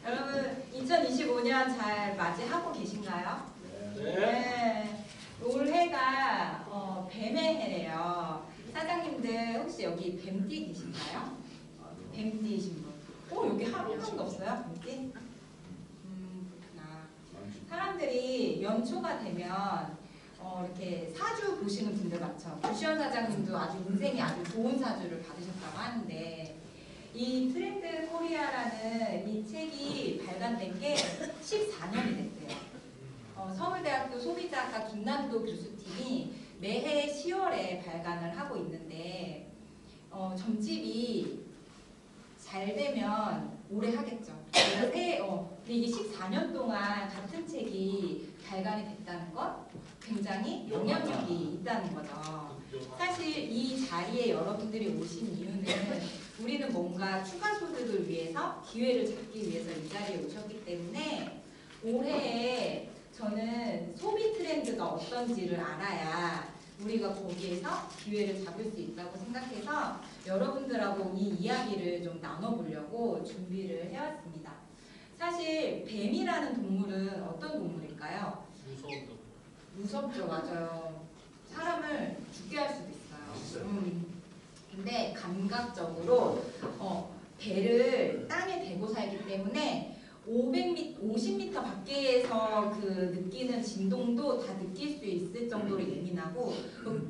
여러분 2025년 잘 맞이하고 계신가요? 네. 올해가 뱀의 해래요. 사장님들 혹시 여기 뱀띠 계신가요? 뱀띠이신 분. 여기 한 명도 없어요? 뱀띠? 그렇구나. 사람들이 연초가 되면 이렇게 사주 보시는 분들 많죠. 구시원 사장님도 아주 인생이 아주 좋은 사주를 받으셨다고 하는데 이 트렌드 코리아라는 이 책이 발간된 게 14년이 됐대요. 서울대학교 소비자학과 김남도 교수팀이 매해 10월에 발간을 하고 있는데 점집이 잘 되면 오래 하겠죠. 근데 이게 14년 동안 같은 책이 발간이 됐다는 것 굉장히 영향력이 있다는 거죠. 사실 이 자리에 여러분들이 오신 이유는 우리는 뭔가 추가 소득을 위해서 기회를 잡기 위해서 이 자리에 오셨기 때문에 올해에 저는 소비 트렌드가 어떤지를 알아야 우리가 거기에서 기회를 잡을 수 있다고 생각해서 여러분들하고 이 이야기를 좀 나눠보려고 준비를 해왔습니다. 사실 뱀이라는 동물은 어떤 동물일까요? 무섭죠. 맞아요. 사람을 죽게 할 수도 있어요. 근데 감각적으로 배를 땅에 대고 살기 때문에 50m 밖에서 그 느끼는 진동도 다 느낄 수 있을 정도로 예민하고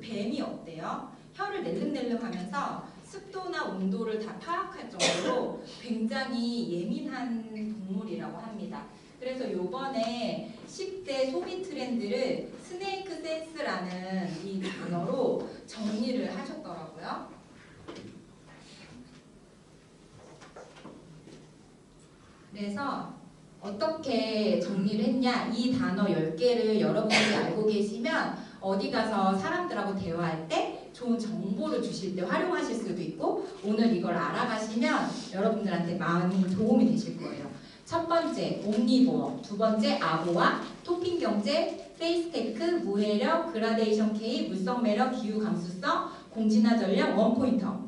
뱀이 어때요? 혀를 낼름낼름하면서 습도나 온도를 다 파악할 정도로 굉장히 예민한 동물이라고 합니다. 그래서 요번에 10대 소비 트렌드를 스네이크 센스라는 이 단어로 정리를 하셨더라고요. 그래서 어떻게 정리를 했냐, 이 단어 10개를 여러분들이 알고 계시면 어디 가서 사람들하고 대화할 때 좋은 정보를 주실 때 활용하실 수도 있고 오늘 이걸 알아가시면 여러분들한테 많이 도움이 되실 거예요. 첫 번째, 옴니보어. 두 번째, 아보아, 토핑 경제, 페이스테크, 무해력, 그라데이션 K, 물성 매력, 기후 감수성, 공진화 전략, 원포인터.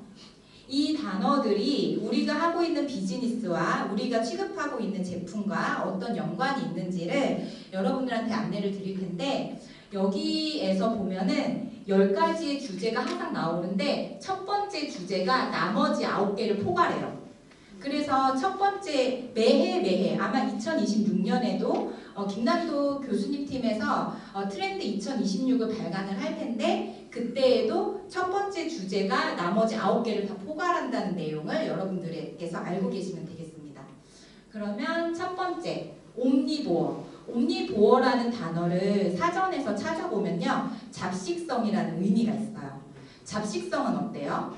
이 단어들이 우리가 하고 있는 비즈니스와 우리가 취급하고 있는 제품과 어떤 연관이 있는지를 여러분들한테 안내를 드릴 텐데 여기에서 보면은 10가지의 주제가 항상 나오는데 첫 번째 주제가 나머지 9개를 포괄해요. 그래서 첫 번째 매해 아마 2026년에도 김남도 교수님 팀에서 트렌드 2026을 발간을 할 텐데 그때에도 첫 번째 주제가 나머지 9개를 다 포괄한다는 내용을 여러분들께서 알고 계시면 되겠습니다. 그러면 첫 번째, 옴니보어. 옴니보어라는 단어를 사전에서 찾아보면요. 잡식성이라는 의미가 있어요. 잡식성은 어때요?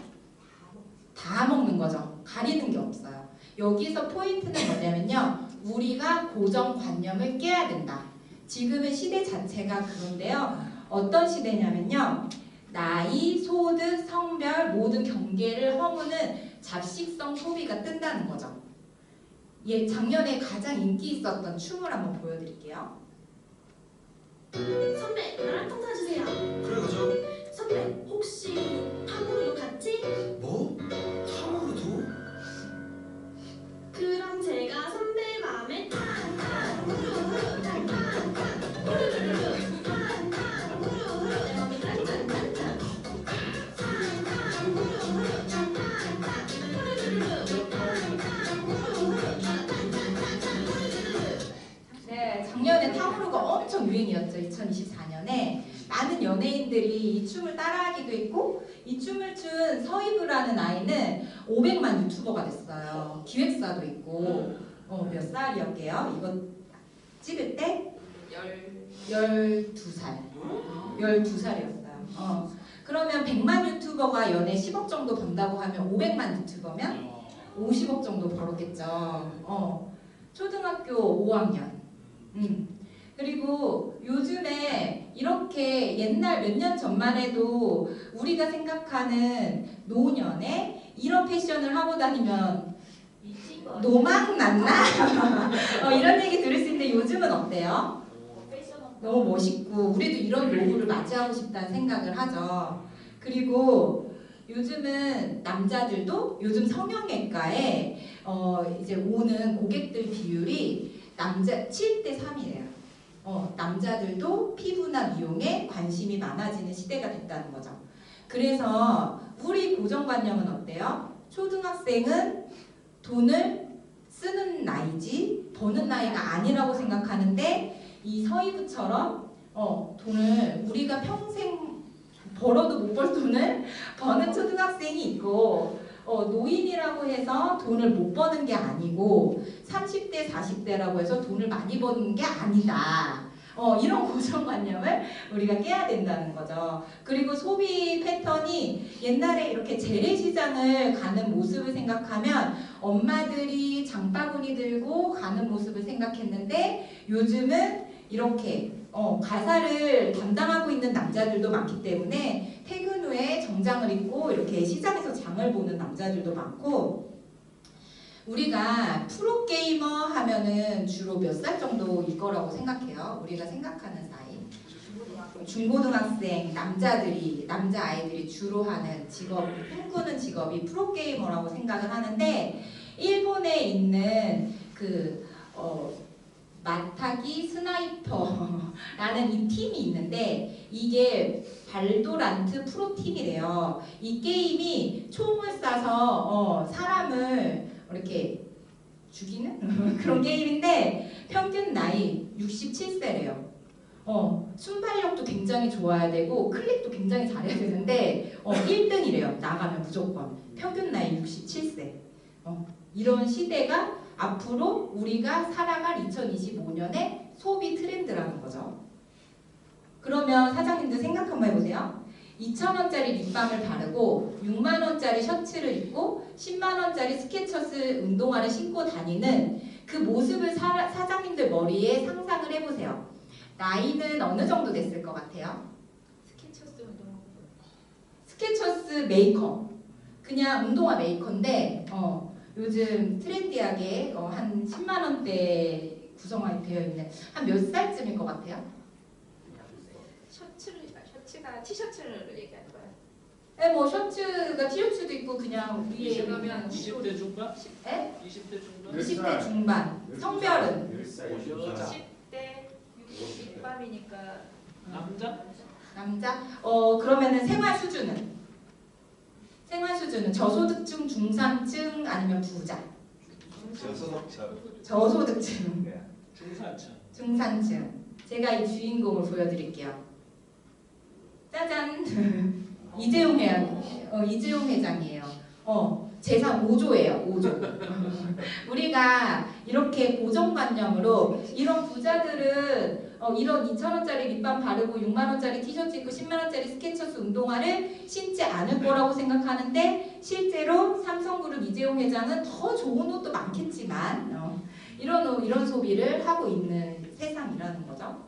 다 먹는 거죠. 가리는 게 없어요. 여기서 포인트는 뭐냐면요. 우리가 고정관념을 깨야 된다. 지금의 시대 자체가 그런데요. 어떤 시대냐면요. 나이, 소득, 성별 모든 경계를 허무는 잡식성 소비가 뜬다는 거죠. 작년에 가장 인기 있었던 춤을 한번 보여드릴게요. 선배, 나랑 통 사주세요. 그래 가자. 선배, 혹시 탕후루도 같이? 뭐? 탕후루도? 그럼 제가 선배 마음에 탕탕후루후루 탕탕탕 후루루루 탕탕후루후루 내 맘이 탕탕탕탕 탕탕후루후루 탕탕탕 후루루루 탕탕후루후루 탕탕탕탕 후루루루. 네, 작년에 탕후루가 엄청 유행이었죠. 2024년에 많은 연예인들이 이 춤을 따라하기도 했고 이 춤을 춘 서희부라는 아이는 500만 유튜버가 됐어요. 기획사도 있고 몇 살이었게요? 이거 찍을 때? 12살 12살이었어요. 그러면 100만 유튜버가 연애 10억 정도 번다고 하면 500만 유튜버면 50억 정도 벌었겠죠. 초등학교 5학년. 그리고 요즘에 이렇게 옛날 몇 년 전만 해도 우리가 생각하는 노년에 이런 패션을 하고 다니면 노망 났나? 이런 얘기 들을 수 있는데 요즘은 어때요? 너무 멋있고 우리도 이런 노후를 맞이하고 싶다는 생각을 하죠. 그리고 요즘은 남자들도 요즘 성형외과에 이제 오는 고객들 비율이 남자 7대 3이래요. 남자들도 피부나 미용에 관심이 많아지는 시대가 됐다는 거죠. 그래서 우리 고정관념은 어때요? 초등학생은 돈을 쓰는 나이지 버는 나이가 아니라고 생각하는데 이 서희부처럼 돈을 우리가 평생 벌어도 못 벌 돈을 버는 초등학생이 있고 노인이라고 해서 돈을 못 버는 게 아니고 30대 40대라고 해서 돈을 많이 버는 게 아니다. 이런 고정관념을 우리가 깨야 된다는 거죠. 그리고 소비 패턴이 옛날에 이렇게 재래시장을 가는 모습을 생각하면 엄마들이 장바구니 들고 가는 모습을 생각했는데 요즘은 이렇게 가사를 담당하고 있는 남자들도 많기 때문에 퇴근 후에 정장을 입고 이렇게 시장에서 장을 보는 남자들도 많고 우리가 프로게이머 하면은 주로 몇 살 정도일 거라고 생각해요? 우리가 생각하는 사이 중고등학생 남자아이들이 주로 하는 직업, 꿈꾸는 직업이 프로게이머라고 생각을 하는데 일본에 있는 마타기 스나이퍼라는 이 팀이 있는데 이게 발도란트 프로팀이래요. 이 게임이 총을 쏴서 사람을 이렇게 죽이는 그런 게임인데 평균 나이 67세래요. 순발력도 굉장히 좋아야 되고 클릭도 굉장히 잘해야 되는데 1등이래요. 나가면 무조건. 평균 나이 67세. 이런 시대가 앞으로 우리가 살아갈 2025년의 소비 트렌드라는 거죠. 그러면 사장님들 생각 한번 해보세요. 2,000원짜리 립밤을 바르고 6만원짜리 셔츠를 입고 10만원짜리 스케쳐스 운동화를 신고 다니는 그 모습을 사장님들 머리에 상상을 해보세요. 나이는 어느 정도 됐을 것 같아요? 스케쳐스 메이커. 그냥 운동화 메이커인데 요즘 트렌디하게 한 10만원대 구성이 되어 있는 한 몇 살쯤일 것 같아요? 셔츠가 티셔츠를 얘기하는 거예요? 네, 뭐 셔츠가 티셔츠도 있고 그냥 위에 그러면 20대 중반? 네? 20대 중반? 20대 중반. 성별은? 10대 60밤이니까 남자? 남자? 그러면은 생활 수준은? 저소득층, 중산층 아니면 부자? 저소득층. 중산층. 중산층. 제가 이 주인공을 보여드릴게요. 짜잔. 이재용 회장이에요. 재산 5조예요. 5조. 우리가 이렇게 고정관념으로 이런 부자들은 이런 2,000원짜리 립밤 바르고 6만원짜리 티셔츠 입고 10만원짜리 스케쳐스 운동화를 신지 않을 거라고 생각하는데 실제로 삼성그룹 이재용 회장은 더 좋은 옷도 많겠지만 이런 소비를 하고 있는 세상이라는 거죠.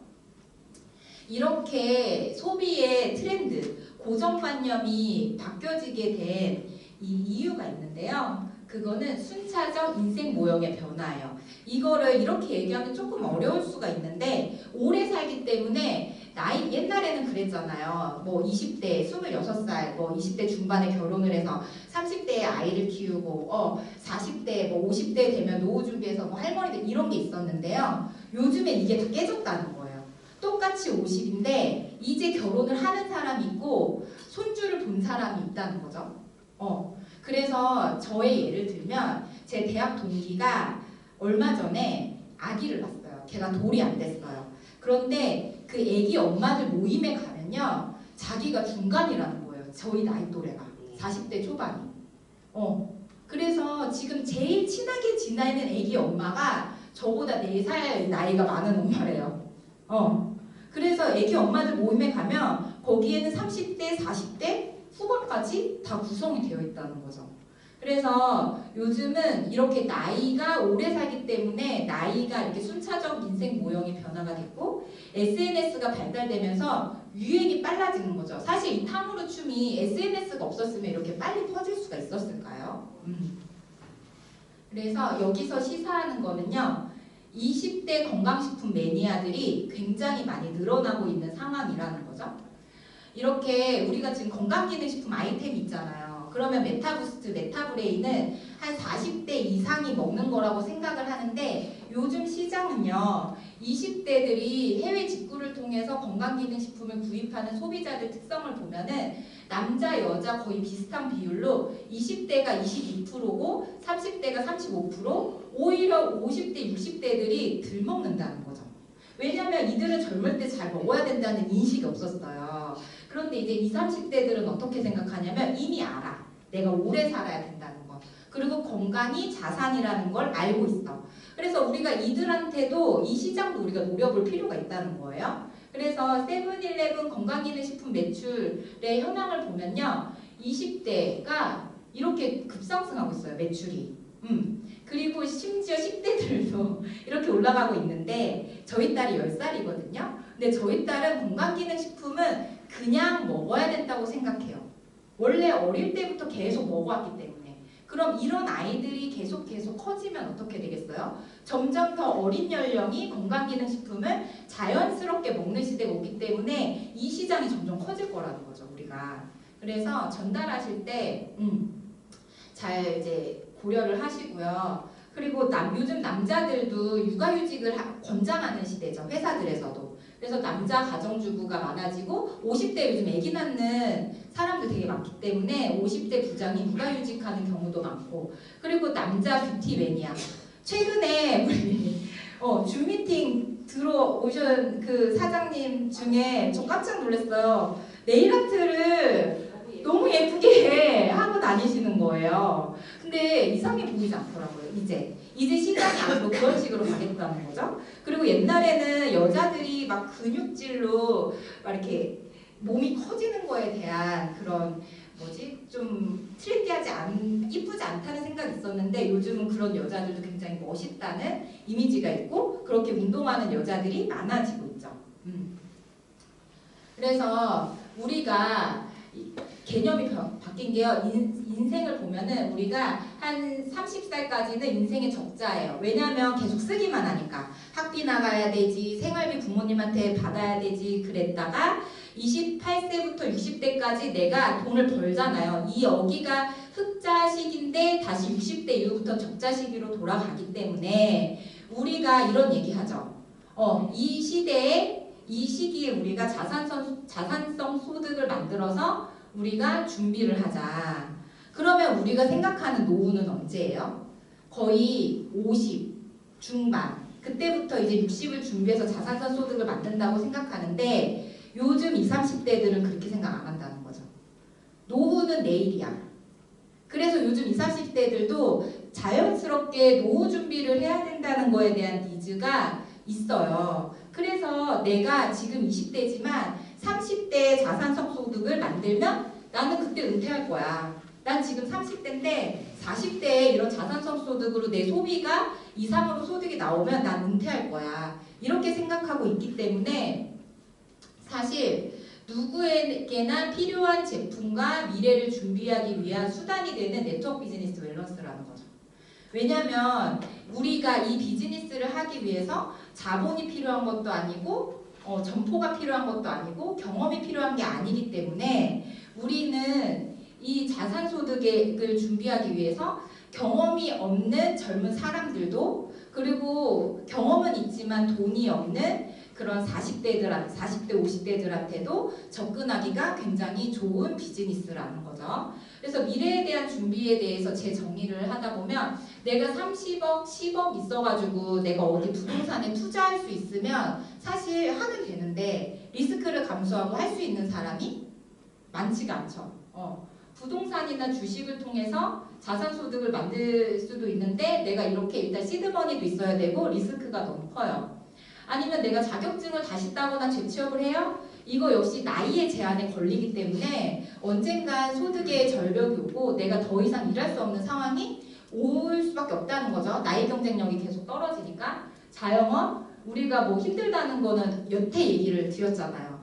이렇게 소비의 트렌드, 고정관념이 바뀌어지게 된 이 이유가 있는데요. 그거는 순차적 인생 모형의 변화예요. 이거를 이렇게 얘기하면 조금 어려울 수가 있는데 오래 살기 때문에 나이 옛날에는 그랬잖아요. 뭐 20대 26살, 뭐 20대 중반에 결혼을 해서 30대에 아이를 키우고 40대 뭐 50대 되면 노후 준비해서 뭐 할머니들 이런 게 있었는데요. 요즘에 이게 다 깨졌다는 거예요. 똑같이 50인데 이제 결혼을 하는 사람이 있고 손주를 본 사람이 있다는 거죠. 그래서 저의 예를 들면 제 대학 동기가 얼마 전에 아기를 낳았어요. 걔가 돌이 안 됐어요. 그런데 그 아기 엄마들 모임에 가면요. 자기가 중간이라는 거예요. 저희 나이 또래가. 40대 초반이. 그래서 지금 제일 친하게 지내는 아기 엄마가 저보다 4살 나이가 많은 엄마래요. 그래서 아기 엄마들 모임에 가면 거기에는 30대, 40대 후반까지 다 구성이 되어 있다는 거죠. 그래서 요즘은 이렇게 나이가 오래 살기 때문에 나이가 이렇게 순차적 인생 모형의 변화가 됐고 SNS가 발달되면서 유행이 빨라지는 거죠. 사실 이 탕후루 춤이 SNS가 없었으면 이렇게 빨리 퍼질 수가 있었을까요? 그래서 여기서 시사하는 거는요. 20대 건강식품 매니아들이 굉장히 많이 늘어나고 있는 상황이라는 거죠. 이렇게 우리가 지금 건강기능식품 아이템이 있잖아요. 그러면 메타부스트, 메타브레인은 한 40대 이상이 먹는 거라고 생각을 하는데 요즘 시장은요. 20대들이 해외 직구를 통해서 건강기능식품을 구입하는 소비자들 특성을 보면은 남자, 여자 거의 비슷한 비율로 20대가 22%고 30대가 35%, 오히려 50대, 60대들이 덜 먹는다는 거죠. 왜냐하면 이들은 젊을 때 잘 먹어야 된다는 인식이 없었어요. 그런데 이제 20, 30대들은 어떻게 생각하냐면 이미 알아. 내가 오래 살아야 된다는 거. 그리고 건강이 자산이라는 걸 알고 있어. 그래서 우리가 이들한테도 이 시장도 우리가 노려볼 필요가 있다는 거예요. 그래서 세븐일레븐 건강기능식품 매출의 현황을 보면요. 20대가 이렇게 급상승하고 있어요. 매출이. 그리고 심지어 10대들도 이렇게 올라가고 있는데 저희 딸이 10살이거든요. 근데 저희 딸은 건강기능식품은 그냥 먹어야 된다고 생각해요. 원래 어릴 때부터 계속 먹어왔기 때문에. 그럼 이런 아이들이 계속 커지면 어떻게 되겠어요? 점점 더 어린 연령이 건강기능식품을 자연스럽게 먹는 시대가 오기 때문에 이 시장이 점점 커질 거라는 거죠, 우리가. 그래서 전달하실 때 잘 이제 고려를 하시고요. 그리고 요즘 남자들도 육아휴직을 권장하는 시대죠, 회사들에서도. 그래서 남자 가정주부가 많아지고 50대 요즘 아기 낳는 사람들 되게 많기 때문에 50대 부장이 육아휴직하는 경우도 많고, 그리고 남자 뷰티 매니아. 최근에 우리 줌 미팅 들어오신 그 사장님 중에 저 깜짝 놀랐어요. 네일아트를 너무 예쁘게 하고 다니시는 거예요. 근데 이상해 보이지 않더라고요. 이제 시장이 앞으로 그런 식으로 가겠다는 거죠. 그리고 옛날에는 여자들이 막 근육질로 막 이렇게 몸이 커지는 거에 대한 그런 좀 트렌디하지 이쁘지 않다는 생각이 있었는데 요즘은 그런 여자들도 굉장히 멋있다는 이미지가 있고 그렇게 운동하는 여자들이 많아지고 있죠. 그래서 우리가 개념이 바뀐 게요. 인생을 보면은 우리가 한 30살까지는 인생의 적자예요. 왜냐하면 계속 쓰기만 하니까. 학비 나가야 되지, 생활비 부모님한테 받아야 되지 그랬다가 28세부터 60대까지 내가 돈을 벌잖아요. 이 여기가 흑자 시기인데 다시 60대 이후부터 적자 시기로 돌아가기 때문에 우리가 이런 얘기하죠. 이 시기에 우리가 자산성 소득을 만들어서 우리가 준비를 하자. 그러면 우리가 생각하는 노후는 언제예요? 거의 50 중반. 그때부터 이제 60을 준비해서 자산성 소득을 만든다고 생각하는데 요즘 20, 30대들은 그렇게 생각 안 한다는 거죠. 노후는 내일이야. 그래서 요즘 20, 30대들도 자연스럽게 노후 준비를 해야 된다는 거에 대한 니즈가 있어요. 그래서 내가 지금 20대지만 30대의 자산성 소득을 만들면 나는 그때 은퇴할 거야. 난 지금 30대인데 40대에 이런 자산성 소득으로 내 소비가 이상으로 소득이 나오면 난 은퇴할 거야. 이렇게 생각하고 있기 때문에 사실 누구에게나 필요한 제품과 미래를 준비하기 위한 수단이 되는 네트워크 비즈니스 밸런스라는 거죠. 왜냐하면 우리가 이 비즈니스를 하기 위해서 자본이 필요한 것도 아니고 점포가 필요한 것도 아니고 경험이 필요한 게 아니기 때문에 우리는 이 자산소득을 준비하기 위해서 경험이 없는 젊은 사람들도 그리고 경험은 있지만 돈이 없는 그런 40대, 50대들한테도 접근하기가 굉장히 좋은 비즈니스라는 거죠. 그래서 미래에 대한 준비에 대해서 제 정의를 하다 보면 내가 30억, 10억 있어가지고 내가 어디 부동산에 투자할 수 있으면 사실 하면 되는데 리스크를 감수하고 할 수 있는 사람이 많지가 않죠. 부동산이나 주식을 통해서 자산소득을 만들 수도 있는데 내가 이렇게 일단 시드머니도 있어야 되고 리스크가 너무 커요. 아니면 내가 자격증을 다시 따거나 재취업을 해요? 이거 역시 나이의 제한에 걸리기 때문에 언젠간 소득의 절벽이 오고 내가 더 이상 일할 수 없는 상황이 올 수밖에 없다는 거죠. 나이 경쟁력이 계속 떨어지니까. 자영업, 우리가 힘들다는 거는 여태 얘기를 드렸잖아요.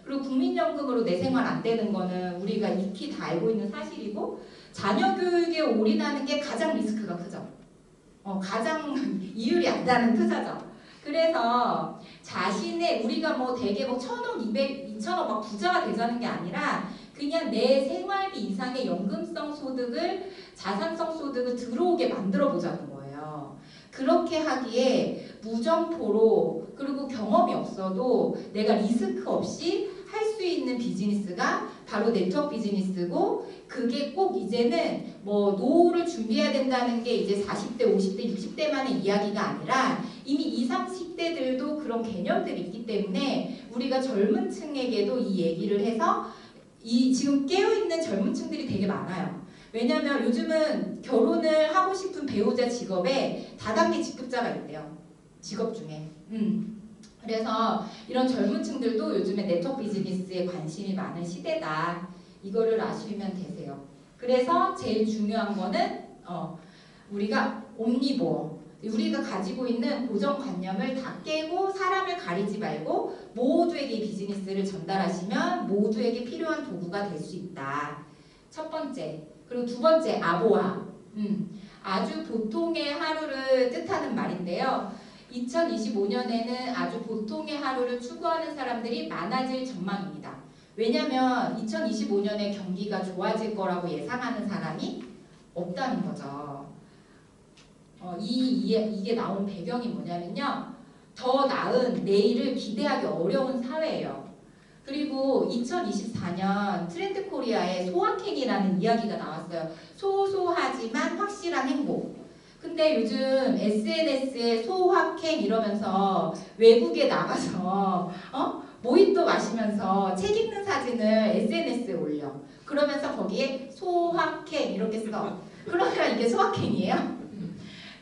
그리고 국민연금으로 내 생활 안 되는 거는 우리가 익히 다 알고 있는 사실이고 자녀 교육에 올인하는 게 가장 리스크가 크죠. 가장 이율이 안 나는 투자죠. 그래서 자신의 우리가 뭐 되게 뭐 1,000억, 200, 2,000억 막 부자가 되자는 게 아니라 그냥 내 생활비 이상의 연금성 소득을 자산성 소득을 들어오게 만들어 보자는 거예요. 그렇게 하기에 무점포로 그리고 경험이 없어도 내가 리스크 없이 할 수 있는 비즈니스가 바로 네트워크 비즈니스고 그게 꼭 이제는 뭐 노후를 준비해야 된다는 게 이제 40대, 50대, 60대만의 이야기가 아니라 이미 20, 30대들도 그런 개념들이 있기 때문에 우리가 젊은 층에게도 이 얘기를 해서 이 지금 깨어있는 젊은 층들이 되게 많아요. 왜냐면 요즘은 결혼을 하고 싶은 배우자 직업에 다단계 직급자가 있대요. 직업 중에. 그래서 이런 젊은 층들도 요즘에 네트워크 비즈니스에 관심이 많은 시대다. 이거를 아시면 되세요. 그래서 제일 중요한 거는 우리가 옴니보어. 우리가 가지고 있는 고정관념을 다 깨고 사람을 가리지 말고 모두에게 이 비즈니스를 전달하시면 모두에게 필요한 도구가 될 수 있다. 첫 번째. 그리고 두 번째, 아보아. 아주 보통의 하루를 뜻하는 말인데요. 2025년에는 아주 보통의 하루를 추구하는 사람들이 많아질 전망입니다. 왜냐하면 2025년에 경기가 좋아질 거라고 예상하는 사람이 없다는 거죠. 이게 나온 배경이 뭐냐면요. 더 나은 내일을 기대하기 어려운 사회예요. 그리고 2024년 트렌드 코리아에 소확행이라는 이야기가 나왔어요. 소소하지만 확실한 행복. 근데 요즘 SNS에 소확행 이러면서 외국에 나가서 모히또 마시면서 책 읽는 사진을 SNS에 올려. 그러면서 거기에 소확행 이렇게 써. 그러니까 이게 소확행이에요?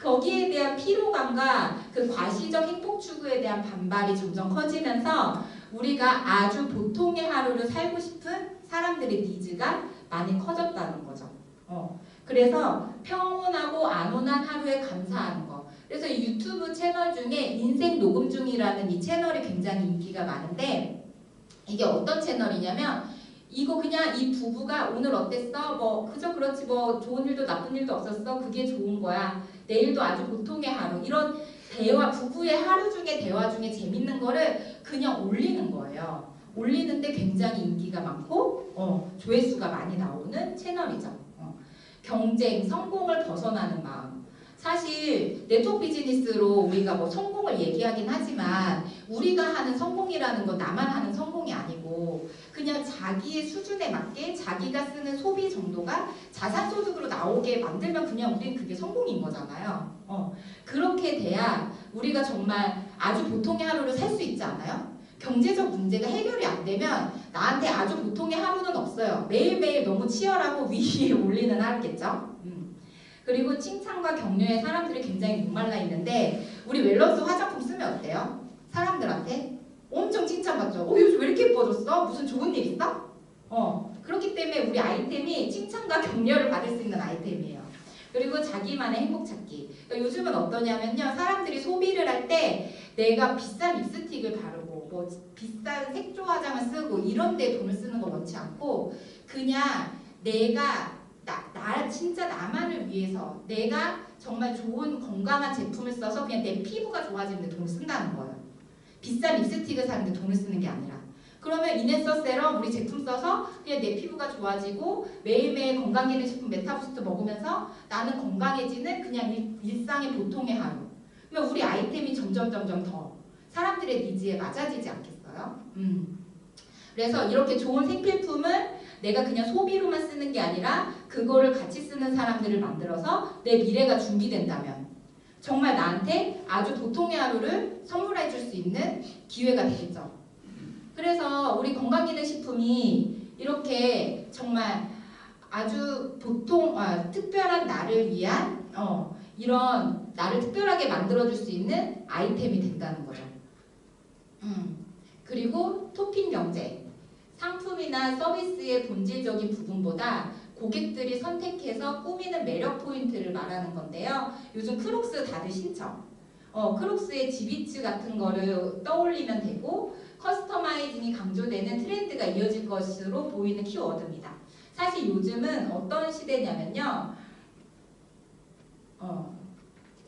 거기에 대한 피로감과 그 과시적 행복 추구에 대한 반발이 점점 커지면서 우리가 아주 보통의 하루를 살고 싶은 사람들의 니즈가 많이 커졌다는 거죠. 그래서 평온하고 안온한 하루에 감사하는 거. 그래서 이 유튜브 채널 중에 인생 녹음 중이라는 이 채널이 굉장히 인기가 많은데 이게 어떤 채널이냐면 이거 그냥 이 부부가 오늘 어땠어? 뭐 그저 그렇지 뭐 좋은 일도 나쁜 일도 없었어. 그게 좋은 거야. 내일도 아주 보통의 하루. 이런 대화, 부부의 하루 중에 대화 중에 재밌는 거를 그냥 올리는 거예요. 올리는데 굉장히 인기가 많고 조회수가 많이 나오는 채널이죠. 경쟁, 성공을 벗어나는 마음. 사실 네트워크 비즈니스로 우리가 뭐 성공을 얘기하긴 하지만 우리가 하는 성공이라는 건 나만 하는 성공이 아니고 그냥 자기의 수준에 맞게 자기가 쓰는 소비 정도가 자산소득으로 나오게 만들면 그냥 우리는 그게 성공인 거잖아요. 그렇게 돼야 우리가 정말 아주 보통의 하루를 살 수 있지 않아요? 경제적 문제가 해결이 안 되면 나한테 아주 보통의 하루는 없어요. 매일매일 너무 치열하고 위에 올리는 하루겠죠? 그리고 칭찬과 격려에 사람들이 굉장히 목말라 있는데 우리 웰런스 화장품 쓰면 어때요? 사람들한테 엄청 칭찬받죠. 요즘 왜 이렇게 예뻐졌어? 무슨 좋은 일 있어? 그렇기 때문에 우리 아이템이 칭찬과 격려를 받을 수 있는 아이템이에요. 그리고 자기만의 행복 찾기. 그러니까 요즘은 어떠냐면요. 사람들이 소비를 할 때 내가 비싼 립스틱을 바르고 뭐 비싼 색조 화장을 쓰고 이런 데 돈을 쓰는 거 원치 않고 그냥 내가 진짜 나만을 위해서 내가 정말 좋은 건강한 제품을 써서 그냥 내 피부가 좋아지는데 돈을 쓴다는 거예요. 비싼 립스틱을 사는데 돈을 쓰는 게 아니라. 그러면 이네서 세럼 우리 제품 써서 그냥 내 피부가 좋아지고 매일매일 건강기능식품 메타부스트 먹으면서 나는 건강해지는 그냥 일상의 보통의 하루. 그러면 우리 아이템이 점점 더 사람들의 니즈에 맞아지지 않겠어요? 그래서 이렇게 좋은 생필품을 내가 그냥 소비로만 쓰는 게 아니라 그거를 같이 쓰는 사람들을 만들어서 내 미래가 준비된다면 정말 나한테 아주 보통의 하루를 선물해 줄 수 있는 기회가 되겠죠. 그래서 우리 건강기능식품이 이렇게 정말 아주 특별한 나를 위한 이런 나를 특별하게 만들어줄 수 있는 아이템이 된다는 거죠. 그리고 토핑 경제. 상품이나 서비스의 본질적인 부분보다 고객들이 선택해서 꾸미는 매력 포인트를 말하는 건데요. 요즘 크록스 다들 신청. 크록스의 지비츠 같은 거를 떠올리면 되고 커스터마이징이 강조되는 트렌드가 이어질 것으로 보이는 키워드입니다. 사실 요즘은 어떤 시대냐면요.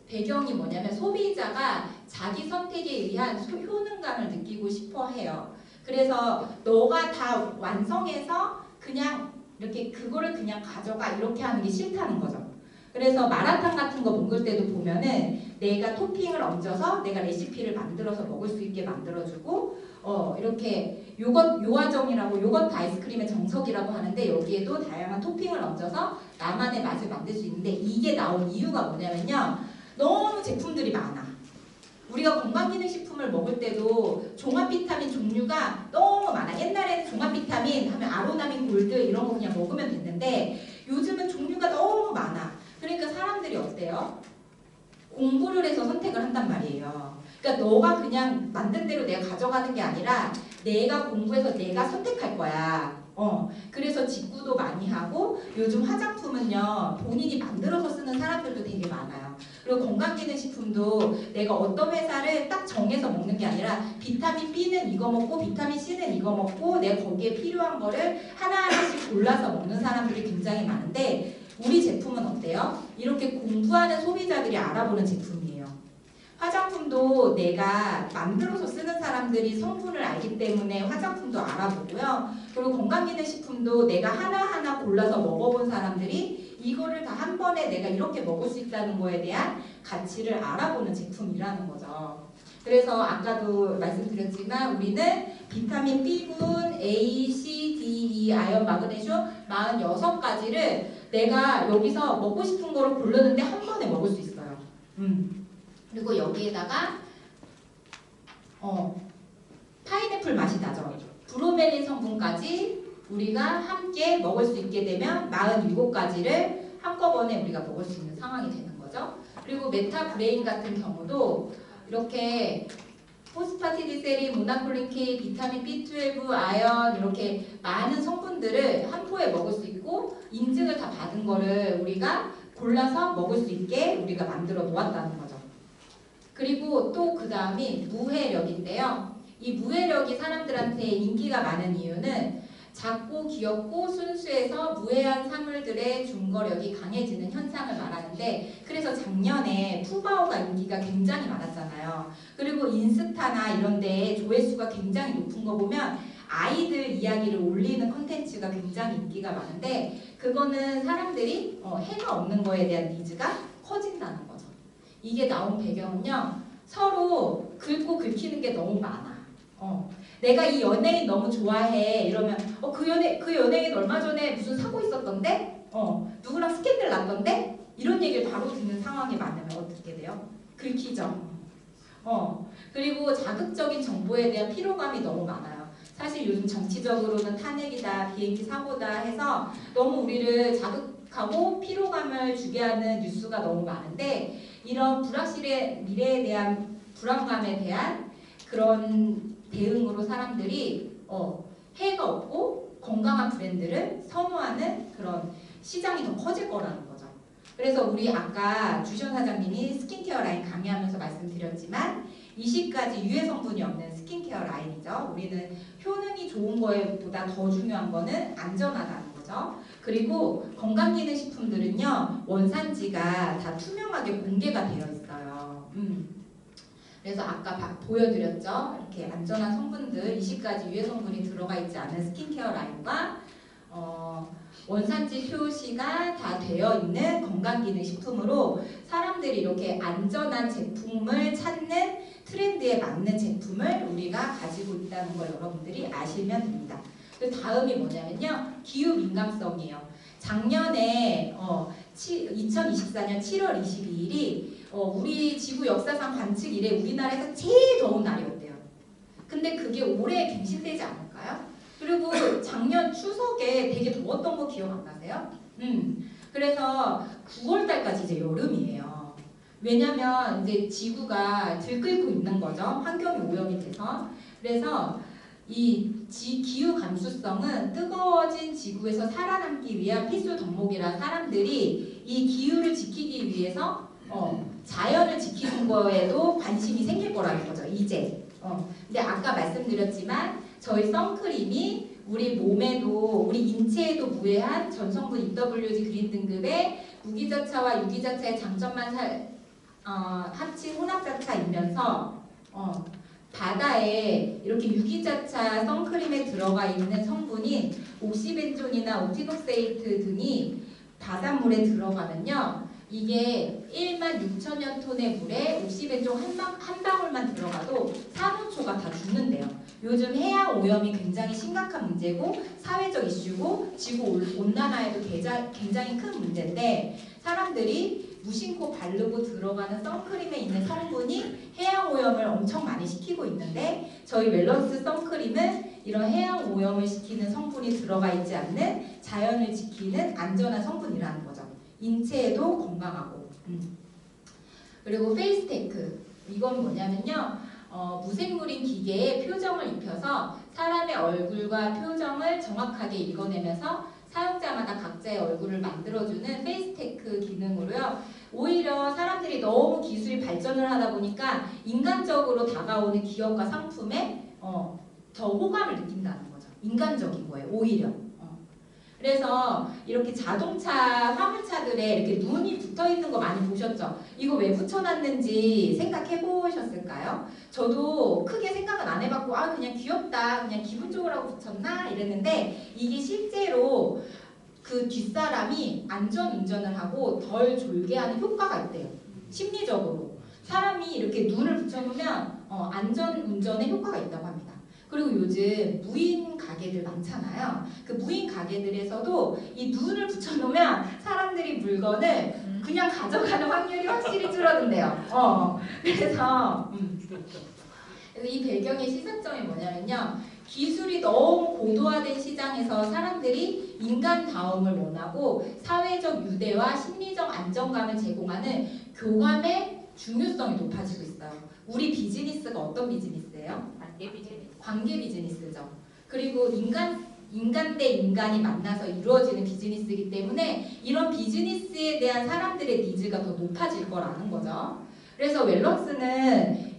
배경이 뭐냐면 소비자가 자기 선택에 대한 효능감을 느끼고 싶어 해요. 그래서 너가 다 완성해서 그냥 이렇게 그거를 그냥 가져가 이렇게 하는 게 싫다는 거죠. 그래서 마라탕 같은 거 먹을 때도 보면은 내가 토핑을 얹어서 내가 레시피를 만들어서 먹을 수 있게 만들어주고 이렇게 요아정이라고 요거트 아이스크림의 정석이라고 하는데 여기에도 다양한 토핑을 얹어서 나만의 맛을 만들 수 있는데 이게 나온 이유가 뭐냐면요. 너무 제품들이 많아. 우리가 건강기능식품을 먹을 때도 종합 비타민 종류가 너무 많아. 옛날에는 종합 비타민 하면 아로나민 골드 이런 거 그냥 먹으면 됐는데 요즘은 종류가 너무 많아. 그러니까 사람들이 어때요? 공부를 해서 선택을 한단 말이에요. 그러니까 너가 그냥 만든 대로 내가 가져가는 게 아니라 내가 공부해서 내가 선택할 거야. 그래서 직구도 많이 하고 요즘 화장품은요 본인이 만들어서 쓰는 사람들도 되게 많아요. 그리고 건강기능식품도 내가 어떤 회사를 딱 정해서 먹는 게 아니라 비타민 B는 이거 먹고 비타민 C는 이거 먹고 내가 거기에 필요한 거를 하나하나씩 골라서 먹는 사람들이 굉장히 많은데 우리 제품은 어때요? 이렇게 공부하는 소비자들이 알아보는 제품이에요. 화장품도 내가 만들어서 쓰는 사람들이 성분을 알기 때문에 화장품도 알아보고요. 그리고 건강기능식품도 내가 하나하나 골라서 먹어본 사람들이 이거를 다 한 번에 내가 이렇게 먹을 수 있다는 거에 대한 가치를 알아보는 제품이라는 거죠. 그래서 아까도 말씀드렸지만 우리는 비타민 B군, A, C, D, E, 아연, 마그네슘 46가지를 내가 여기서 먹고 싶은 거를 고르는데 한 번에 먹을 수 있어요. 그리고 여기에다가 파인애플 맛이 나죠. 브로멜린 성분까지 우리가 함께 먹을 수 있게 되면 47가지를 한꺼번에 우리가 먹을 수 있는 상황이 되는 거죠. 그리고 메타브레인 같은 경우도 이렇게 포스파티디세린, 모나콜린 K, 비타민 B12, 아연 이렇게 많은 성분들을 한 포에 먹을 수 있고 인증을 다 받은 거를 우리가 골라서 먹을 수 있게 우리가 만들어 놓았다는 거죠. 그리고 또 그 다음이 무해력인데요. 이 무해력이 사람들한테 인기가 많은 이유는 작고 귀엽고 순수해서 무해한 사물들의 중거력이 강해지는 현상을 말하는데 그래서 작년에 푸바오가 인기가 굉장히 많았잖아요. 그리고 인스타나 이런 데에 조회수가 굉장히 높은 거 보면 아이들 이야기를 올리는 컨텐츠가 굉장히 인기가 많은데 그거는 사람들이 해가 없는 거에 대한 니즈가 커진다는 거죠. 이게 나온 배경은요. 서로 긁고 긁히는 게 너무 많아. 내가 이 연예인 너무 좋아해 이러면 그 연예인 얼마 전에 무슨 사고 있었던데? 누구랑 스캔들 났던데? 이런 얘기를 바로 듣는 상황이 많으면 어떻게 돼요? 긁히죠. 그리고 자극적인 정보에 대한 피로감이 너무 많아요. 사실 요즘 정치적으로는 탄핵이다, 비행기 사고다 해서 너무 우리를 자극하고 피로감을 주게 하는 뉴스가 너무 많은데 이런 불확실의 미래에 대한 불안감에 대한 그런 대응으로 사람들이 해가 없고 건강한 브랜드를 선호하는 그런 시장이 더 커질 거라는 거죠. 그래서 우리 아까 주시원 사장님이 스킨케어 라인 강의하면서 말씀드렸지만 20가지 유해 성분이 없는 스킨케어 라인이죠. 우리는 효능이 좋은 거에 보다 더 중요한 거는 안전하다는 거죠. 그리고 건강기능식품들은요. 원산지가 다 투명하게 공개가 되어 있어요. 그래서 아까 보여드렸죠. 이렇게 안전한 성분들 20가지 유해 성분이 들어가 있지 않은 스킨케어 라인과 원산지 표시가 다 되어 있는 건강기능식품으로 사람들이 이렇게 안전한 제품을 찾는 트렌드에 맞는 제품을 우리가 가지고 있다는 걸 여러분들이 아시면 됩니다. 그 다음이 뭐냐면요. 기후 민감성이에요. 작년에 2024년 7월 22일이 우리 지구 역사상 관측 이래 우리나라에서 제일 더운 날이었대요. 근데 그게 올해 갱신되지 않을까요? 그리고 작년 추석에 되게 더웠던 거 기억 안 나세요? 그래서 9월 달까지 이제 여름이에요. 왜냐면 이제 지구가 들끓고 있는 거죠. 환경이 오염이 돼서. 그래서 이 기후 감수성은 뜨거워진 지구에서 살아남기 위한 필수 덕목이라 사람들이 이 기후를 지키기 위해서 자연을 지키는 거에도 관심이 생길 거라는 거죠. 이제. 근데 아까 말씀드렸지만 저희 선크림이 우리 몸에도 우리 인체에도 무해한 전성분 EWG 그린 등급의 무기자차와 유기자차의 장점만 합친 혼합자차이면서 바다에 이렇게 유기자차 선크림에 들어가 있는 성분인 옥시벤존이나 옥티노세이트 등이 바닷물에 들어가면요. 이게 16,000여 톤의 물에 옥시벤존 한 방울만 들어가도 산호초가 다 죽는데요. 요즘 해양 오염이 굉장히 심각한 문제고 사회적 이슈고 지구 온난화에도 굉장히 큰 문제인데 사람들이 무심코 바르고 들어가는 선크림에 있는 성분이 해양 오염을 엄청 많이 시키고 있는데 저희 웰런스 선크림은 이런 해양 오염을 시키는 성분이 들어가 있지 않는 자연을 지키는 안전한 성분이라는 거죠. 인체에도 건강하고. 그리고 페이스테크 이건 뭐냐면요. 무생물인 기계에 표정을 입혀서 사람의 얼굴과 표정을 정확하게 읽어내면서 사용자마다 각자의 얼굴을 만들어주는 페이스테크 기능으로요. 오히려 사람들이 너무 기술이 발전을 하다 보니까 인간적으로 다가오는 기업과 상품에 더 호감을 느낀다는 거죠. 인간적인 거예요. 오히려. 그래서 이렇게 자동차 화물차들에 이렇게 눈이 붙어 있는 거 많이 보셨죠? 이거 왜 붙여놨는지 생각해 보셨을까요? 저도 크게 생각은 안 해봤고 그냥 귀엽다 그냥 기분 좋으라고 붙였나 이랬는데 이게 실제로 그 뒷사람이 안전 운전을 하고 덜 졸게 하는 효과가 있대요. 심리적으로 사람이 이렇게 눈을 붙여놓으면 안전 운전에 효과가 있다고 합니다. 그리고 요즘 무인 가게들 많잖아요. 그 무인 가게들에서도 이 눈을 붙여놓으면 사람들이 물건을 그냥 가져가는 확률이 확실히 줄어든대요. 그래서 이 배경의 시사점이 뭐냐면요. 기술이 너무 고도화된 시장에서 사람들이 인간다움을 원하고 사회적 유대와 심리적 안정감을 제공하는 교감의 중요성이 높아지고 있어요. 우리 비즈니스가 어떤 비즈니스예요? 관계 비즈니스죠. 그리고 인간 대 인간이 만나서 이루어지는 비즈니스이기 때문에 이런 비즈니스에 대한 사람들의 니즈가 더 높아질 거라는 거죠. 그래서 웰런스는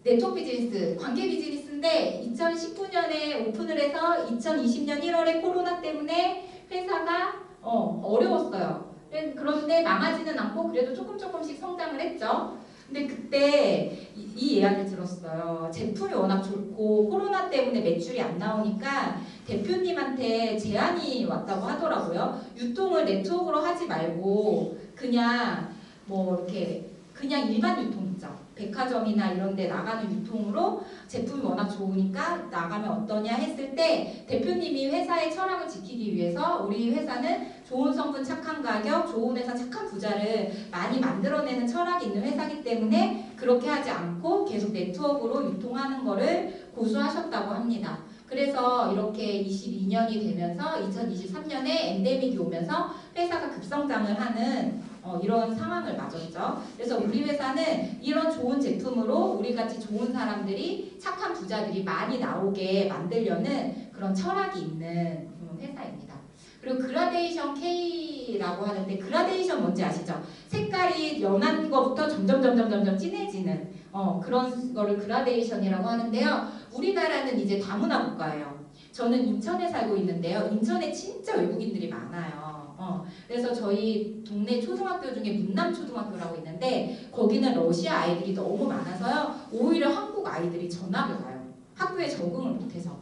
네트워크 비즈니스, 관계 비즈니스인데 2019년에 오픈을 해서 2020년 1월에 코로나 때문에 회사가 어려웠어요. 그런데 망하지는 않고 그래도 조금씩 성장을 했죠. 근데 그때 이 이야기를 들었어요. 제품이 워낙 좋고 코로나 때문에 매출이 안 나오니까 대표님한테 제안이 왔다고 하더라고요. 유통을 네트워크로 하지 말고 그냥 이렇게 그냥 일반 유통 있죠. 백화점이나 이런 데 나가는 유통으로 제품이 워낙 좋으니까 나가면 어떠냐 했을 때 대표님이 회사의 철학을 지키기 위해서 우리 회사는 좋은 성분 착한 가격 좋은 회사 착한 부자를 많이 만들어내는 철학이 있는 회사이기 때문에 그렇게 하지 않고 계속 네트워크로 유통하는 거를 고수하셨다고 합니다. 그래서 이렇게 22년이 되면서 2023년에 엔데믹이 오면서 회사가 급성장을 하는 이런 상황을 맞았죠. 그래서 우리 회사는 이런 좋은 제품으로 우리같이 좋은 사람들이 착한 부자들이 많이 나오게 만들려는 그런 철학이 있는 회사입니다. 그리고 그라데이션 K라고 하는데 그라데이션 뭔지 아시죠? 색깔이 연한 거부터 점점 진해지는 그런 거를 그라데이션이라고 하는데요. 우리나라는 이제 다문화 국가예요. 저는 인천에 살고 있는데요. 인천에 진짜 외국인들이 많아요. 그래서 저희 동네 초등학교 중에 문남초등학교라고 있는데 거기는 러시아 아이들이 너무 많아서요. 오히려 한국 아이들이 전학을 가요. 학교에 적응을 못해서.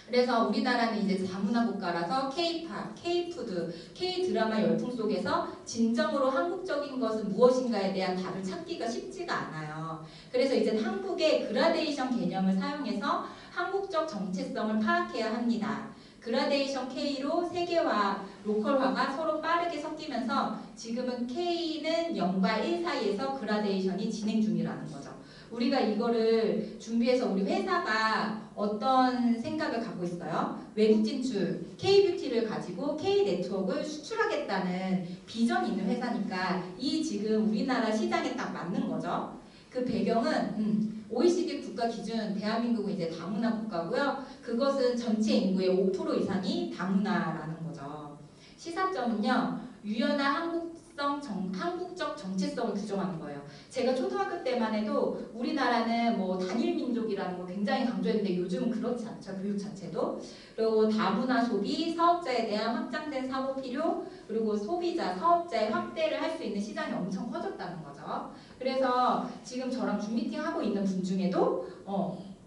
그래서 우리나라는 이제 다문화 국가라서 K-팝, K-푸드, K-드라마 열풍 속에서 진정으로 한국적인 것은 무엇인가에 대한 답을 찾기가 쉽지가 않아요. 그래서 이제 한국의 그라데이션 개념을 사용해서 한국적 정체성을 파악해야 합니다. 그라데이션 K로 세계화, 로컬화가 서로 빠르게 섞이면서 지금은 K는 0과 1 사이에서 그라데이션이 진행 중이라는 거죠. 우리가 이거를 준비해서 우리 회사가 어떤 생각을 갖고 있어요? 외국 진출, K-뷰티를 가지고 K-네트워크를 수출하겠다는 비전이 있는 회사니까 이 지금 우리나라 시장에 딱 맞는 거죠. 그 배경은 OECD 국가 기준 대한민국은 이제 다문화 국가고요. 그것은 전체 인구의 5% 이상이 다문화라는 거죠. 시사점은요. 유연한 한국 한국적 정체성을 규정하는 거예요. 제가 초등학교 때만 해도 우리나라는 뭐 단일 민족이라는 거 굉장히 강조했는데 요즘은 그렇지 않죠. 교육 자체도. 그리고 다문화 소비, 사업자에 대한 확장된 사고 필요, 그리고 소비자, 사업자의 확대를 할 수 있는 시장이 엄청 커졌다는 거죠. 그래서 지금 저랑 줌 미팅 하고 있는 분 중에도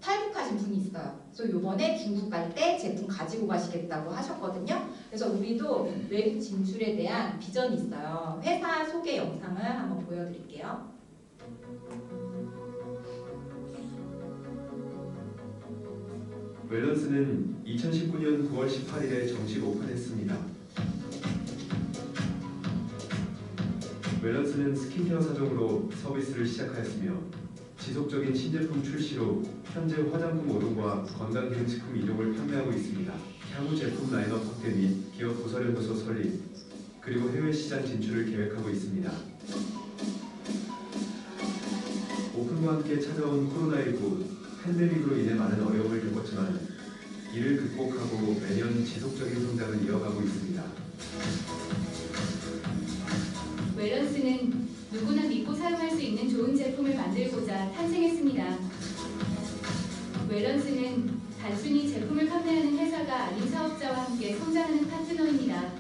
탈북하신 분이 있어요. 그래서 요번에 중국 갈 때 제품 가지고 가시겠다고 하셨거든요. 그래서 우리도 외국 진출에 대한 비전이 있어요. 회사 소개 영상을 한번 보여드릴게요. 웰런스는 2019년 9월 18일에 정식 오픈했습니다. 웰런스는 스킨케어 사종으로 서비스를 시작하였으며 지속적인 신제품 출시로 현재 화장품 5종과 건강기능식품 2종을 판매하고 있습니다. 향후 제품 라인업 확대 및 기업 부설연구소 설립, 그리고 해외 시장 진출을 계획하고 있습니다. 오픈과 함께 찾아온 코로나19 팬데믹으로 인해 많은 어려움을 겪었지만 이를 극복하고 매년 지속적인 성장을 이어가고 있습니다. 웰런스는 누구나 믿고 사용할 수 있는 좋은 제품을 만들고자 탄생했습니다. 웰런스는 단순히 제품을 판매하는 회사가 아닌 사업자와 함께 성장하는 파트너입니다.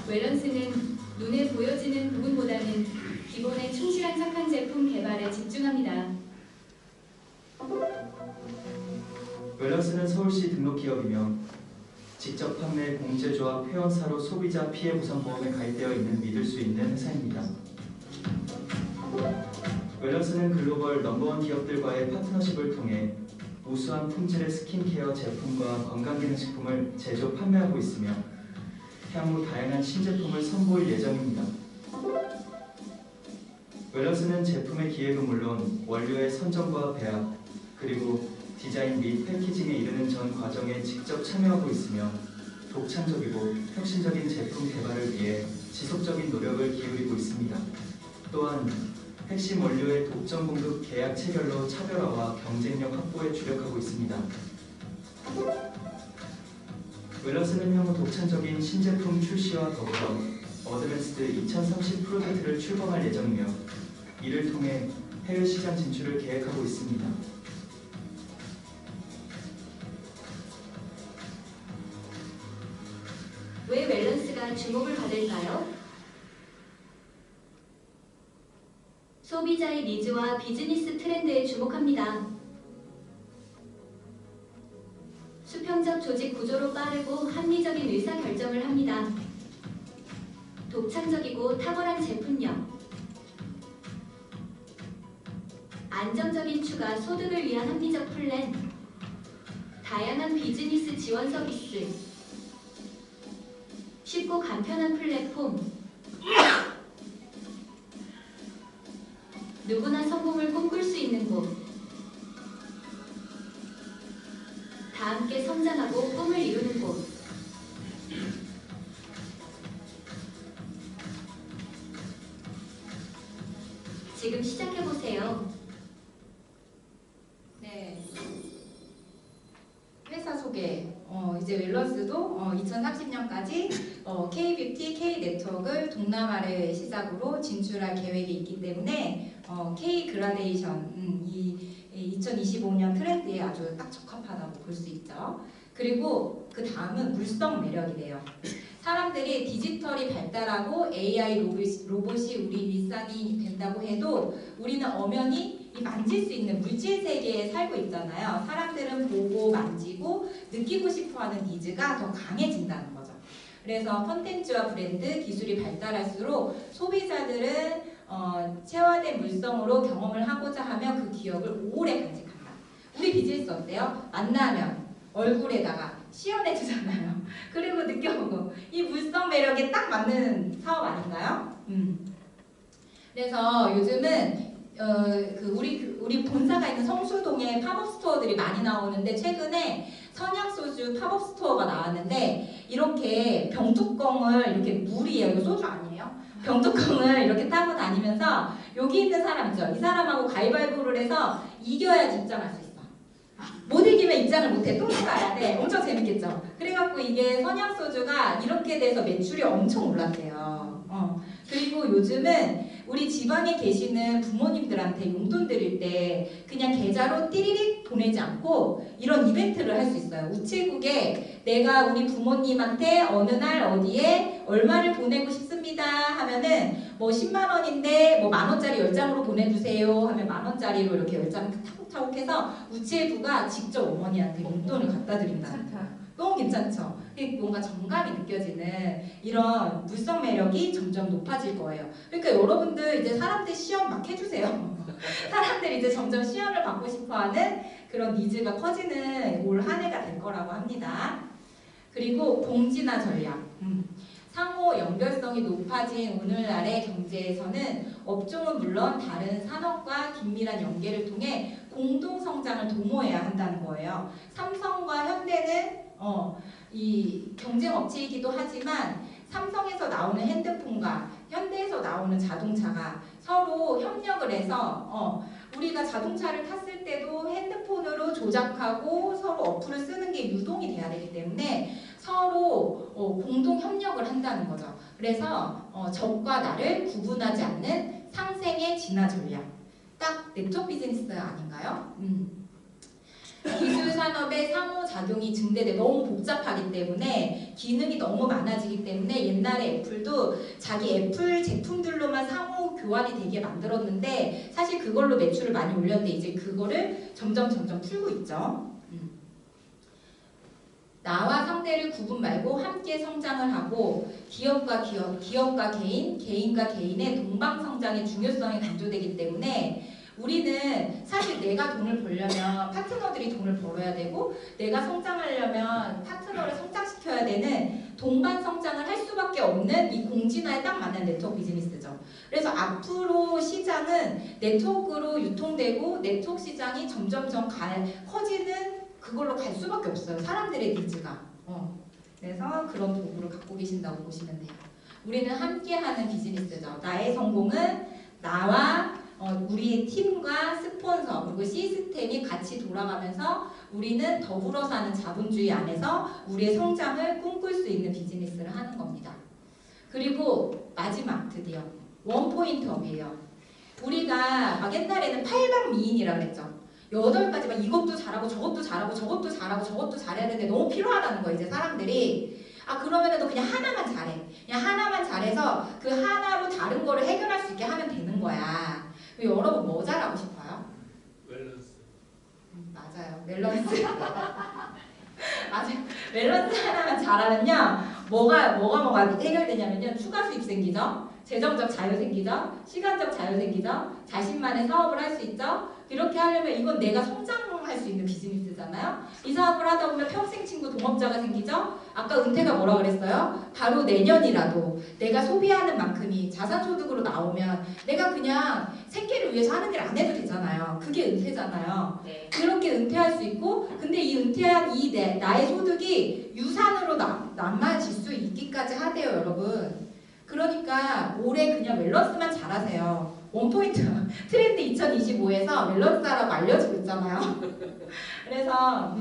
웰런스는 눈에 보여지는 부분보다는 기본에 충실한 착한 제품 개발에 집중합니다. 웰런스는 서울시 등록 기업이며 직접 판매, 공제조합, 회원사로 소비자 피해 보상보험에 가입되어 있는 믿을 수 있는 회사입니다. 웰런스는 글로벌 넘버원 기업들과의 파트너십을 통해 우수한 품질의 스킨케어 제품과 건강기능식품을 제조, 판매하고 있으며 향후 다양한 신제품을 선보일 예정입니다. 웰런스는 제품의 기획은 물론 원료의 선정과 배합, 그리고 디자인 및 패키징에 이르는 전 과정에 직접 참여하고 있으며 독창적이고 혁신적인 제품 개발을 위해 지속적인 노력을 기울이고 있습니다. 또한 핵심 원료의 독점 공급 계약 체결로 차별화와 경쟁력 확보에 주력하고 있습니다. 웰런스는 향후 독창적인 신제품 출시와 더불어 어드밴스드 2030 프로젝트를 출범할 예정이며 이를 통해 해외 시장 진출을 계획하고 있습니다. 왜 웰런스가 주목을 받을까요? 소비자의 니즈와 비즈니스 트렌드에 주목합니다. 수평적 조직 구조로 빠르고 합리적인 의사결정을 합니다. 독창적이고 탁월한 제품력, 안정적인 추가 소득을 위한 합리적 플랜, 다양한 비즈니스 지원 서비스, 쉽고 간편한 플랫폼, 누구나 성공을 꿈꿀 수 있는 곳, 다 함께 성장하고 꿈을 이루는 곳. 지금 시작해보세요. 네. 회사 소개. 이제 웰런스도 2030년까지 K-뷰티, K-네트워크를 동남아를 시작으로 진출할 계획이 있기 때문에 K-그라데이션, 이 2025년 트렌드에 아주 딱 적합하다고 볼 수 있죠. 그리고 그 다음은 물성 매력이래요. 사람들이 디지털이 발달하고 AI 로봇이 우리 일상이 된다고 해도 우리는 엄연히 이 만질 수 있는 물질 세계에 살고 있잖아요. 사람들은 보고 만지고 느끼고 싶어하는 니즈가 더 강해진다는 거죠. 그래서 콘텐츠와 브랜드, 기술이 발달할수록 소비자들은 체화된 물성으로 경험을 하고자 하면 그 기억을 오래 간직한다. 우리 비즈니스 어때요? 만나면 얼굴에다가 시연해주잖아요. 그리고 느껴보고 이 물성 매력에 딱 맞는 사업 아닌가요? 그래서 요즘은 우리 본사가 있는 성수동에 팝업 스토어들이 많이 나오는데 최근에 선약소주 팝업 스토어가 나왔는데 이렇게 병뚜껑을 이렇게 물이에요. 이거 소주 아니에요? 병뚜껑을 이렇게 타고 다니면서 여기 있는 사람 있죠? 이 사람하고 가위바위보를 해서 이겨야지 입장할 수 있어. 못 이기면 입장을 못해. 또 나가야 돼. 엄청 재밌겠죠? 그래갖고 이게 선양소주가 이렇게 돼서 매출이 엄청 올랐대요. 그리고 요즘은 우리 지방에 계시는 부모님들한테 용돈 드릴 때 그냥 계좌로 띠리릭 보내지 않고 이런 이벤트를 할 수 있어요. 우체국에 내가 우리 부모님한테 어느 날 어디에 얼마를 보내고 싶습니다 하면은 뭐 10만 원인데 뭐 만 원짜리 10장으로 보내주세요 하면 만 원짜리로 이렇게 10장 차곡차곡 해서 우체부가 직접 어머니한테 용돈을 갖다 드린다는 거예요. 너무 괜찮죠? 뭔가 정감이 느껴지는 이런 물성 매력이 점점 높아질 거예요. 그러니까 여러분들 이제 사람들 시험 막 해주세요. 사람들이 이제 점점 시험을 받고 싶어하는 그런 니즈가 커지는 올 한 해가 될 거라고 합니다. 그리고 공진화 전략. 상호 연결성이 높아진 오늘날의 경제에서는 업종은 물론 다른 산업과 긴밀한 연계를 통해 공동 성장을 도모해야 한다는 거예요. 삼성과 현대는 이 경쟁 업체이기도 하지만 삼성에서 나오는 핸드폰과 현대에서 나오는 자동차가 서로 협력을 해서 우리가 자동차를 탔을 때도 핸드폰으로 조작하고 서로 어플을 쓰는 게 유동이 돼야 되기 때문에 서로 공동 협력을 한다는 거죠. 그래서 적과 나를 구분하지 않는 상생의 진화 전략. 딱 네트워크 비즈니스 아닌가요? 기술 산업의 상호작용이 증대돼 너무 복잡하기 때문에 기능이 너무 많아지기 때문에 옛날에 애플도 자기 애플 제품들로만 상호 교환이 되게 만들었는데 사실 그걸로 매출을 많이 올렸는데 이제 그거를 점점 풀고 있죠. 나와 상대를 구분 말고 함께 성장을 하고 기업과 개인, 개인과 개인의 동방 성장의 중요성이 강조되기 때문에 우리는 사실 내가 돈을 벌려면 파트너들이 돈을 벌어야 되고 내가 성장하려면 파트너를 성장시켜야 되는 동반 성장을 할 수밖에 없는 이 공진화에 딱 맞는 네트워크 비즈니스죠. 그래서 앞으로 시장은 네트워크로 유통되고 네트워크 시장이 점점점 커지는 그걸로 갈 수밖에 없어요. 사람들의 니즈가. 그래서 그런 도구를 갖고 계신다고 보시면 돼요. 우리는 함께하는 비즈니스죠. 나의 성공은 나와 우리의 팀과 스폰서 그리고 시스템이 같이 돌아가면서 우리는 더불어 사는 자본주의 안에서 우리의 성장을 꿈꿀 수 있는 비즈니스를 하는 겁니다. 그리고 마지막 드디어 원포인트업이에요. 우리가 막 옛날에는 팔방미인이라고 했죠. 8가지 막 이것도 잘하고 저것도 잘하고 저것도 잘하고 저것도 잘해야 되는데 너무 필요하다는 거예요. 이제 사람들이 그러면은 너 그냥 하나만 잘해. 그냥 하나만 잘해서 그 하나로 다른 거를 해결할 수 있게 하면 되는 거야. 여러분 뭐 잘하고 싶어요? 밸런스. 맞아요. 밸런스. 맞아요. 밸런스 하나만 잘하면요. 뭐가 해결되냐면요. 추가 수입 생기죠. 재정적 자유 생기죠. 시간적 자유 생기죠. 자신만의 사업을 할 수 있죠. 이렇게 하려면 이건 내가 성장할 수 있는 비즈니스잖아요. 이 사업을 하다 보면 평생 친구 동업자가 생기죠. 아까 은퇴가 뭐라 그랬어요? 바로 내년이라도 내가 소비하는 만큼이 자산소득으로 나오면 내가 그냥 생계를 위해서 하는 일 안 해도 되잖아요. 그게 은퇴잖아요. 네. 그렇게 은퇴할 수 있고 근데 이 은퇴한 나의 소득이 유산으로 남아질 수 있기까지 하대요, 여러분. 그러니까 올해 그냥 밸런스만 잘하세요. 원포인트 트렌드 2025에서 밸런스라고 알려지고 있잖아요. 그래서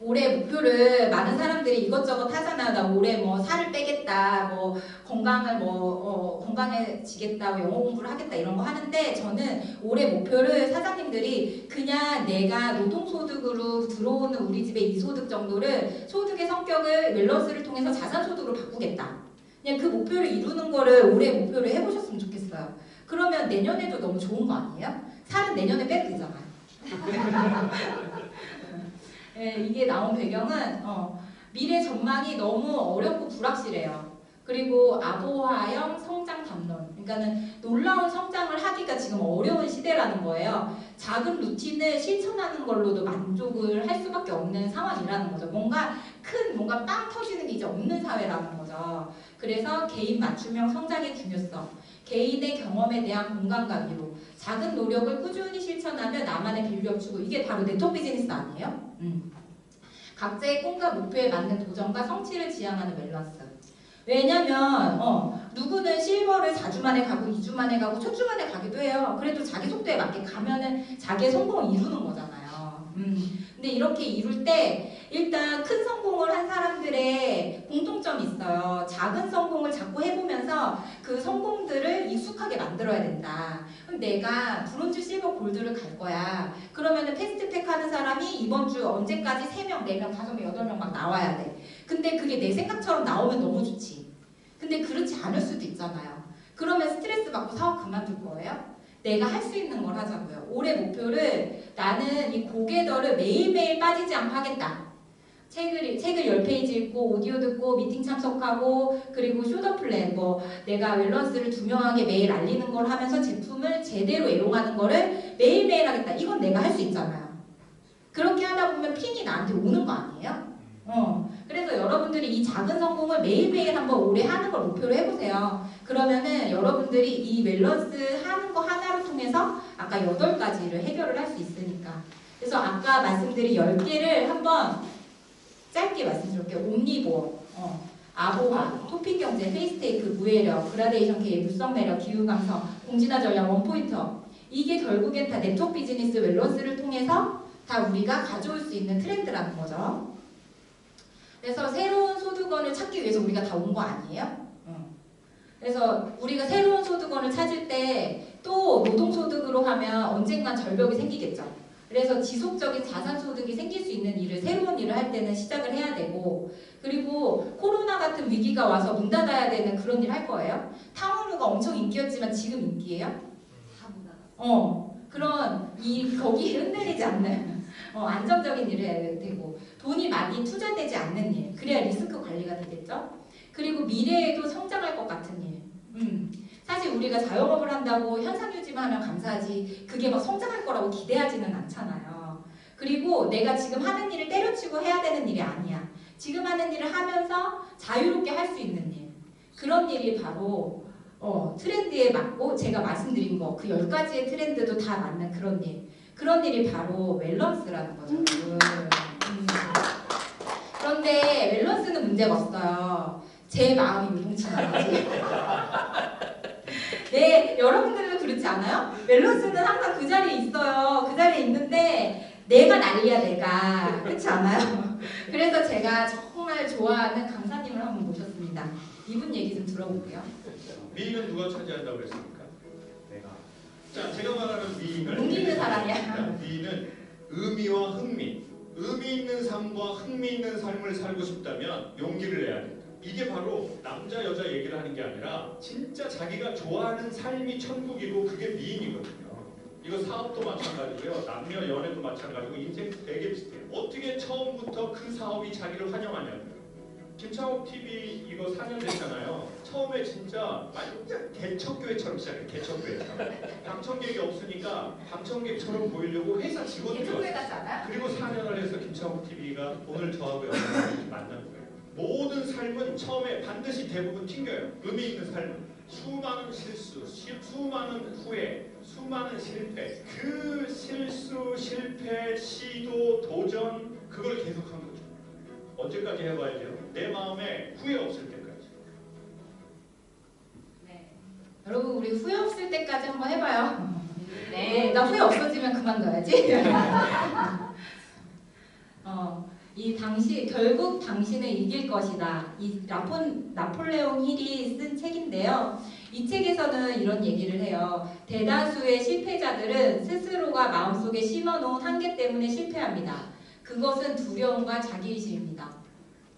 올해 목표를 많은 사람들이 이것저것 하잖아요. 나 올해 뭐 살을 빼겠다, 뭐 건강을 건강해지겠다, 영어 공부를 하겠다 이런 거 하는데 저는 올해 목표를 사장님들이 그냥 내가 노동소득으로 들어오는 우리 집의 이소득 정도를 소득의 성격을 밸런스를 통해서 자산소득으로 바꾸겠다. 그냥 그 목표를 이루는 거를 올해 목표를 해보셨으면 좋겠어요. 그러면 내년에도 너무 좋은 거 아니에요? 살은 내년에 빼도 되잖아요. 네, 이게 나온 배경은 미래 전망이 너무 어렵고 불확실해요. 그리고 아보아형 성장 담론. 그러니까는 놀라운 성장을 하기가 지금 어려운 시대라는 거예요. 작은 루틴을 실천하는 걸로도 만족을 할 수밖에 없는 상황이라는 거죠. 뭔가 빵 터지는 게 이제 없는 사회라는 거죠. 그래서 개인 맞춤형 성장의 중요성, 개인의 경험에 대한 공감과 위로, 작은 노력을 꾸준히 실천하며 나만의 밸류 추구. 이게 바로 네트워크 비즈니스 아니에요? 각자의 꿈과 목표에 맞는 도전과 성취를 지향하는 밸런스. 왜냐면 누구는 실버를 4주 만에 가고 2주 만에 가고 첫 주 만에 가기도 해요. 그래도 자기 속도에 맞게 가면은 자기의 성공을 이루는 거잖아요. 근데 이렇게 이룰 때 일단 큰 성공을 한 사람들의 공통점이 있어요. 작은 성공을 자꾸 해보면서 그 성공들을 익숙하게 만들어야 된다. 그럼 내가 브론즈, 실버, 골드를 갈 거야. 그러면은 패스트트랙 하는 사람이 이번 주 언제까지 3명, 4명, 5명, 8명 막 나와야 돼. 근데 그게 내 생각처럼 나오면 너무 좋지. 근데 그렇지 않을 수도 있잖아요. 그러면 스트레스 받고 사업 그만둘 거예요? 내가 할 수 있는 걸 하자고요. 올해 목표를 나는 이 고개더를 매일매일 빠지지 않고 하겠다. 책을 10페이지 읽고 오디오 듣고 미팅 참석하고 그리고 쇼더 플랜 내가 밸런스를 투명하게 매일 알리는 걸 하면서 제품을 제대로 애용하는 거를 매일매일 하겠다. 이건 내가 할 수 있잖아요. 그렇게 하다 보면 핀이 나한테 오는 거 아니에요? 그래서 여러분들이 이 작은 성공을 매일매일 한번 올해 하는 걸 목표로 해보세요. 그러면은 여러분들이 이 밸런스 하는 거 하나를 통해서 아까 8가지를 해결을 할 수 있으니까. 그래서 아까 말씀드린 10개를 한번 짧게 말씀드릴게요. 옴니보어, 아보아, 토픽경제, 페이스테이크, 무해력, 그라데이션 K, 물성 매력, 기후 감성, 공진화 전략, 원포인터. 이게 결국엔 다 네트워크 비즈니스 밸런스를 통해서 다 우리가 가져올 수 있는 트렌드라는 거죠. 그래서 새로운 소득원을 찾기 위해서 우리가 다 온 거 아니에요? 그래서 우리가 새로운 소득원을 찾을 때 또 노동소득으로 하면 언젠간 절벽이 생기겠죠. 그래서 지속적인 자산소득이 생길 수 있는 일을, 새로운 일을 할 때는 시작을 해야 되고, 그리고 코로나 같은 위기가 와서 문 닫아야 되는 그런 일 할 거예요? 탕후루가 엄청 인기였지만 지금 인기예요? 다 문화가. 그런 거기에 흔들리지 않는 안정적인 일을 해야 되고, 돈이 많이 투자되지 않는 일, 그래야 리스크 관리가 되겠죠. 그리고 미래에도 성장할 것 같은 일. 사실 우리가 자영업을 한다고 현상 유지만 하면 감사하지 그게 막 성장할 거라고 기대하지는 않잖아요. 그리고 내가 지금 하는 일을 때려치고 해야 되는 일이 아니야. 지금 하는 일을 하면서 자유롭게 할 수 있는 일. 그런 일이 바로 트렌드에 맞고 제가 말씀드린 거 그 10가지의 트렌드도 다 맞는 그런 일. 그런 일이 바로 밸런스라는 거죠. 그런데 밸런스는 문제가 없어요. 제 마음이 요동치는 거지. 네, 여러분들도 그렇지 않아요? 밸런스는 항상 그 자리에 있어요. 그 자리에 있는데 내가 난리야, 내가. 그렇지 않아요? 그래서 제가 정말 좋아하는 강사님을 한번 모셨습니다. 이분 얘기 좀 들어볼게요. 미인은 누가 차지한다고 그랬습니까? 내가. 자, 제가 말하는 미인을 의미 있는 사람이야. 미인은 의미와 흥미, 의미 있는 삶과 흥미 있는 삶을 살고 싶다면 용기를 내야 된다. 이게 바로 남자 여자 얘기를 하는 게 아니라 진짜 자기가 좋아하는 삶이 천국이고 그게 미인이거든요. 이거 사업도 마찬가지고요. 남녀 연애도 마찬가지고 인생도 되게 비슷해요. 어떻게 처음부터 그 사업이 자기를 환영하냐고요. 김창옥 TV 이거 4년 됐잖아요. 처음에 진짜 완전 개척교회처럼 시작해요. 개척교회처럼. 방청객이 없으니까 방청객처럼 보이려고 회사 직원들이 예술회 왔어요. 같지 않아요? 그리고 4년을 해서 김창옥 TV가 오늘 저하고 여러분을 만난 거예요. 모든 삶은 처음에 반드시 대부분 튕겨요. 의미 있는 삶은 수많은 실수, 수많은 후회, 수많은 실패. 그 실수, 실패, 시도, 도전 그걸 계속한 거죠. 언제까지 해봐야죠? 내 마음에 후회 없을 때까지. 네. 여러분 우리 후회 없을 때까지 한번 해봐요. 네, 나 후회 없어지면 그만둬야지. 결국 당신은 이길 것이다. 이 나폴레옹 힐이 쓴 책인데요. 이 책에서는 이런 얘기를 해요. 대다수의 실패자들은 스스로가 마음속에 심어놓은 한계 때문에 실패합니다. 그것은 두려움과 자기의식입니다.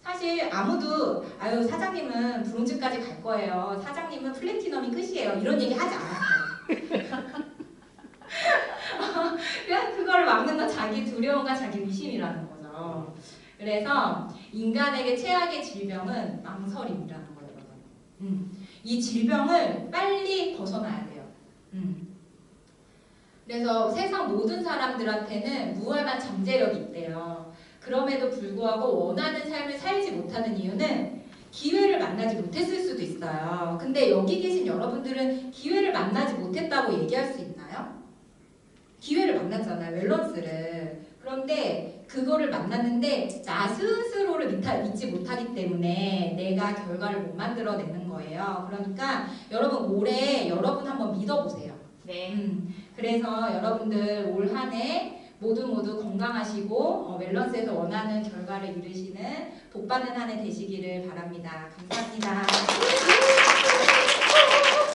사실 아무도 사장님은 브론즈까지 갈 거예요. 사장님은 플래티넘이 끝이에요. 이런 얘기 하지 않았어요. 그냥 그걸 막는 건 자기 두려움과 자기 의심이라는 거죠. 그래서 인간에게 최악의 질병은 망설임이라는 거예요. 이 질병을 빨리 벗어나야 돼요. 그래서 세상 모든 사람들한테는 무한한 잠재력이 있대요. 그럼에도 불구하고 원하는 삶을 살지 못하는 이유는 기회를 만나지 못했을 수도 있어요. 근데 여기 계신 여러분들은 기회를 만나지 못했다고 얘기할 수 있나요? 기회를 만났잖아요. 밸런스를. 그런데 그거를 만났는데 나 스스로를 믿지 못하기 때문에 내가 결과를 못 만들어내는 거예요. 그러니까 여러분 올해 여러분 한번 믿어보세요. 네. 그래서 여러분들 올 한 해 모두 건강하시고 멜런스에서 원하는 결과를 이루시는 복받는 한 해 되시기를 바랍니다. 감사합니다.